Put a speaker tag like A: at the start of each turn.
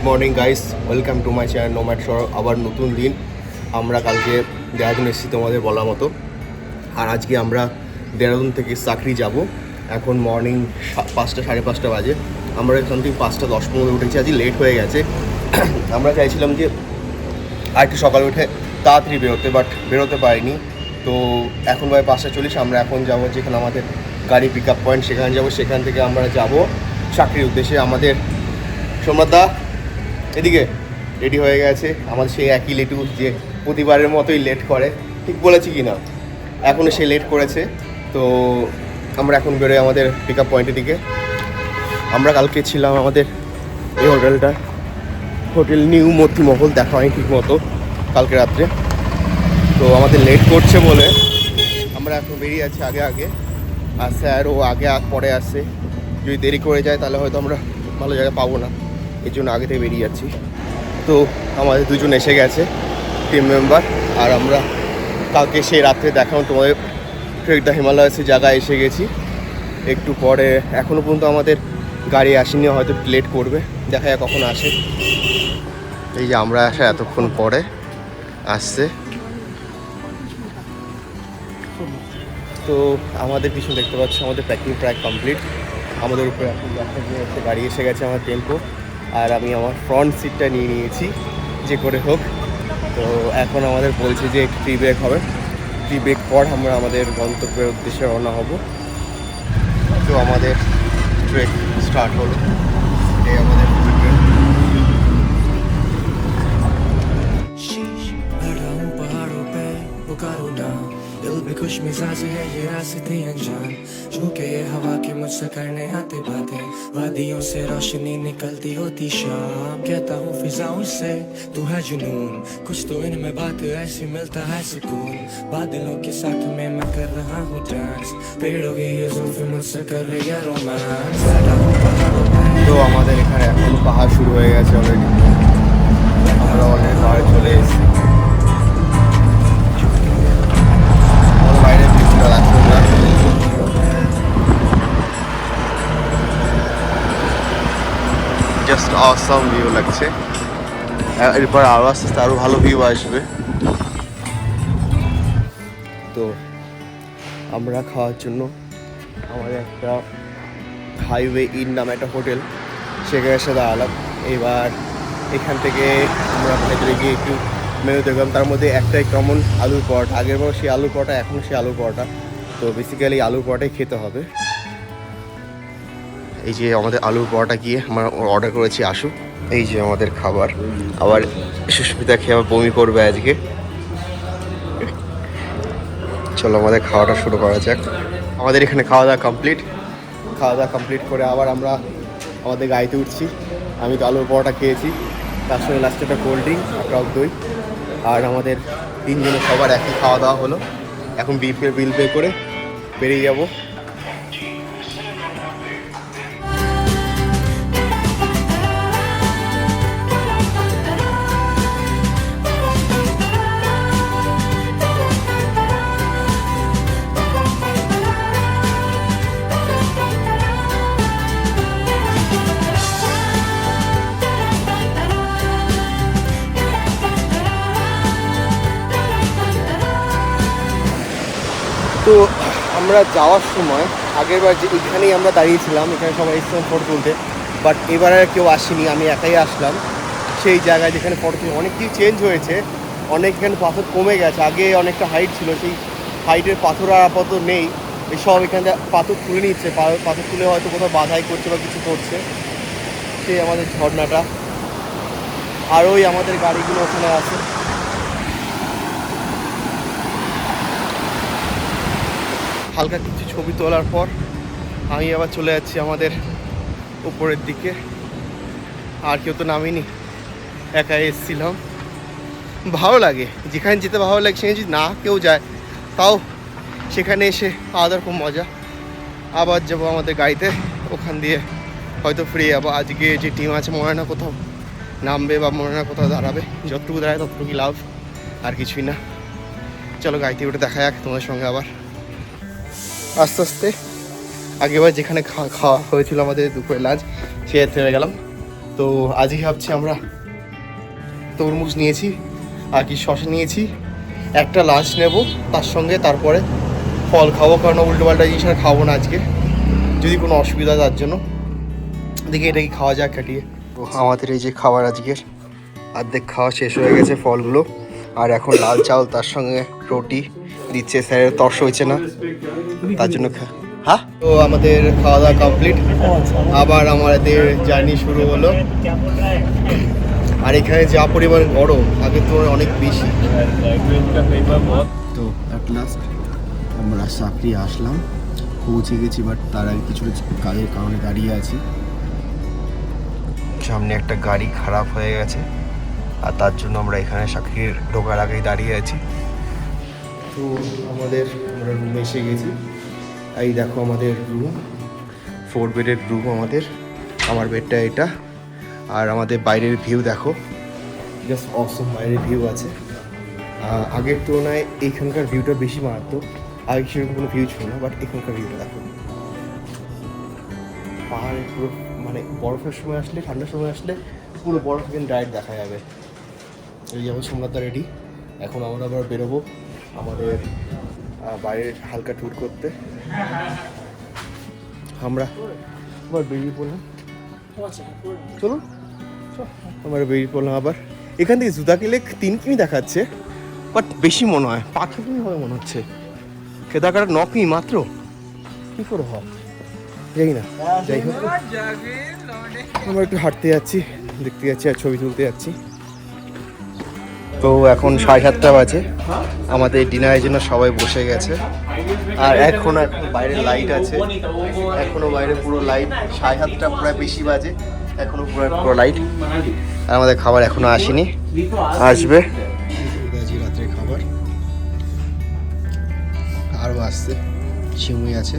A: Good morning guys, welcome to my channel nomad শহর। আবার নতুন দিন। আমরা কালকে দেহরাদুন এসেছি তোমাদের বলার মতো, আর আজকে আমরা দেহরাদুন থেকে চাকরি যাব। এখন মর্নিং 5টা সাড়ে 5টা বাজে। আমরা সামথিং 5:10 উঠেছি, আজকে লেট হয়ে গেছে। আমরা চাইছিলাম যে আর একটু সকালে উঠে তাড়াতাড়ি বেরোতে, বাট বেরোতে পারিনি। তো এখন প্রায় 5:40। আমরা এখন যাব যেখানে আমাদের গাড়ি পিক আপ পয়েন্ট, সেখানে যাব। সেখান থেকে আমরা যাব চাকরির উদ্দেশ্যে। আমাদের সোমনাথদা এদিকে রেডি হয়ে গেছে, আমাদের সেই একই লেটু যে প্রতিবারের মতোই লেট করে, ঠিক বলেছি কি না? এখনও সে লেট করেছে। তো আমরা এখন বেরোই আমাদের পিক আপ পয়েন্টের দিকে। আমরা কালকে ছিলাম আমাদের এই হোটেলটা, হোটেল নিউ মতিমহল, দেখা হয়নি ঠিক মতো কালকে রাত্রে। তো আমাদের লেট করছে বলে আমরা এখন বেরিয়ে আছি আগে আগে। আর স্যার ও আগে পরে আসছে, যদি দেরি করে যায় তাহলে হয়তো আমরা ভালো জায়গা পাবো না, এই জন্য আগে থেকে বেরিয়ে যাচ্ছি। তো আমাদের দুজন এসে গেছে টিম মেম্বার, আর আমরা কালকে সেই রাত্রে দেখানো তোমাদের ট্রেক দ্য হিমালয়াসের জায়গায় এসে গেছি একটু পরে। এখনও পর্যন্ত আমাদের গাড়ি আসেনি, হয়তো লেট করবে, দেখা যায় কখন আসে। এই যে আমরা আসা এতক্ষণ পরে আসছে। তো আমাদের পিছনে দেখতে পাচ্ছি আমাদের প্যাকিং প্রায় কমপ্লিট। আমাদের উপরে এখন একটা গাড়ি এসে গেছে, আমার টেম্পো, আর আমি আমার ফ্রন্ট সিটটা নিয়ে নিয়েছি যে করে হোক। তো এখন আমাদের বলছে যে টি ব্রেক হবে, টি ব্রেক পর আমরা আমাদের গন্তব্যের উদ্দেশ্যে রওনা হব। তো আমাদের ট্রেক স্টার্ট হলো, এই আমাদের
B: दिल भी खुश मिजाज है ये रास्ते अनजान, झोंके ये हवा के मुझसे करने आते बातें, वादियों से रोशनी निकलती होती शाम, कहता हूँ फिजाओं से तू है जुनून, कुछ तो इनमें बात ऐसी मिलता है सुकून, बादलों के साथ में मैं कर रहा हूँ डांस, पेड़ों की ये जुल्फें मुझसे कर रही है रोमांस।
A: তো আমাদের এখানে এখন পাহাড় শুরু হয়ে গেছে অলরেডি, আমরা অলরেডি পাহাড়ে চলে এসেছি। জাস্ট অসাম ভিউ লাগছে, এরপর আরও আস্তে আস্তে আরও ভালো ভিউ আসবে। তো আমরা খাওয়ার জন্য আমাদের একটা হাইওয়ে ইন নামে একটা হোটেল, সেখানে এসে দাঁড়ালাম। এবার এখান থেকে আমরা ভেতরে গিয়ে একটু মেনু দেখলাম, তার মধ্যে একটাই কমন আলুর পরোটা। আগের বার সেই আলুর পরোটা, এখনও সেই আলুর পরোটা। তো বেসিক্যালি আলুর পরোটাই খেতে হবে। এই যে আমাদের আলুর পরোটা গিয়ে আমরা অর্ডার করেছি আশু। এই যে আমাদের খাবার, আবার সুস্মিতা খেয়ে আবার বমি করবে আজকে। চলো আমাদের খাওয়াটা শুরু করা যাক। আমাদের এখানে খাওয়া দাওয়া কমপ্লিট করে আবার আমরা আমাদের গাড়িতে উঠছি। আমি তো আলুর পরোটা খেয়েছি, তার সঙ্গে লাস্টে একটা কোল্ড ড্রিঙ্ক আর টক দই। আর আমাদের তিনজনের সবার একই খাওয়া দাওয়া হলো। এখন বিল পে করে বেরিয়ে যাব। তো আমরা যাওয়ার সময় আগেরবার যে এখানেই আমরা দাঁড়িয়েছিলাম, এখানে সবাই এসেছিলাম ফটো তুলতে, বাট এবার আর কেউ আসেনি, আমি একাই আসলাম সেই জায়গায় যেখানে ফটো তুলে। অনেক কিছু চেঞ্জ হয়েছে, অনেক এখানে পাথর কমে গেছে। আগে অনেকটা হাইট ছিল, সেই হাইটের পাথর আর আপাতত নেই। এসব এখান থেকে পাথর তুলে নিচ্ছে, পাথর তুলে হয়তো কোথাও বাধাই করছে বা কিছু করছে। সেই আমাদের ঝর্ণাটা, আর ওই আমাদের গাড়িগুলো ওখানে আছে। হালকা কিছু ছবি তোলার পর আমি আবার চলে যাচ্ছি আমাদের উপরের দিকে। আর কেউ তো নামিনি, একাই এসেছিলাম। ভালো লাগে যেখানে যেতে ভালো লাগে, সেখানে যদি না কেউ যায় তাও সেখানে এসে আলাদা খুব মজা। আবার যাবো আমাদের গাড়িতে, ওখান দিয়ে হয়তো ফ্রি যাবো। আজকে যে টিম আছে মনে হয় না কোথাও নামবে বা মনে হয় না কোথাও দাঁড়াবে। যতটুকু দাঁড়ায় ততটুকুই লাভ, আর কিছুই না। চলো গাড়িতে উঠে দেখা যাক তোমাদের সঙ্গে আবার আস্তে আস্তে। আগেবার যেখানে খাওয়া হয়েছিল আমাদের দুপুরে লাঞ্চ, সে থেমে গেলাম। তো তো আজকে ভাবছি আমরা তরমুজ নিয়েছি আর কি শসা নিয়েছি, একটা লাঞ্চ নেব তার সঙ্গে, তারপরে ফল খাবো, কারণ উল্টোপাল্টা জিনিস আর খাবো না আজকে, যদি কোনো অসুবিধা তার জন্য। দেখি এটা কি খাওয়া যাক কাটিয়ে। তো আমাদের এই যে খাবার আজকের অর্ধেক খাওয়া শেষ হয়ে গেছে ফলগুলো, আর এখন লাল চাল তার সঙ্গে রুটি দিচ্ছে, স্যারের তর্স হয়েছে না তার জন্য হ্যাঁ। তো আমাদের খাওয়া দাওয়া কমপ্লিট, আবার আমাদের জার্নি শুরু হলো। আর এখানে যা পরিমাণ গরম আগের তুলনায় অনেক বেশি। তো অ্যাট লাস্ট আমরা সাকরি আসলাম, পৌঁছে গেছি, বাট তার আগে কিছু কাজের কারণে দাঁড়িয়ে আছি। সামনে একটা গাড়ি খারাপ হয়ে গেছে আর তার জন্য আমরা এখানে সাকরির ঢোকার আগেই দাঁড়িয়ে আছি। তো আমরা রুমে এসে গেছি। এই দেখো আমাদের রুম, 4 বেডের রুম আমাদের, আমার বেডটা এটা। আর আমাদের বাইরের ভিউ দেখো, জাস্ট অসম বাইরের ভিউ আছে। আগের তুলনায় এইখানকার ভিউটা বেশি মারাত্মক, আগে সেরকম কোনো ভিউ ছিল না, বাট এখানকার ভিউটা দেখো। পাহাড়ের পুরো মানে বরফের সময় আসলে, ঠান্ডার সময় আসলে পুরো বরফ কিন্তু ডাইরেক্ট দেখা যাবে। এই যেমন সোমনাথদা রেডি, এখন আমরা আবার বেরোবো আমাদের বাইরের হালকা ট্যুর করতে। আমরা আবার বেরিয়ে পড়লাম, চলুন আমরা বেরিয়ে পড়লাম আবার। এখান থেকে জুদাকি লেক 3 কিমি দেখাচ্ছে, বাট বেশি মনে হয় 5 কিমি হবে মনে হচ্ছে। কেদারকাটা 9 কিমি মাত্র, কী করে হয় জানি না। যাই হোক, আমরা একটু হাঁটতে যাচ্ছি, দেখতে যাচ্ছি আর ছবি তুলতে যাচ্ছি। তো এখন 7:30 বাজে, আমাদের ডিনারের জন্য সবাই বসে গেছে। আর এখন বাইরে লাইট আছে, এখনো বাইরে পুরো লাইট। 7:30 প্রায় বেশি বাজে, এখনো পুরো লাইট। আর আমাদের খাবার এখনো আসেনি, আসবে। রাত্রে খাবার আরও আসছে, সিমুই আছে।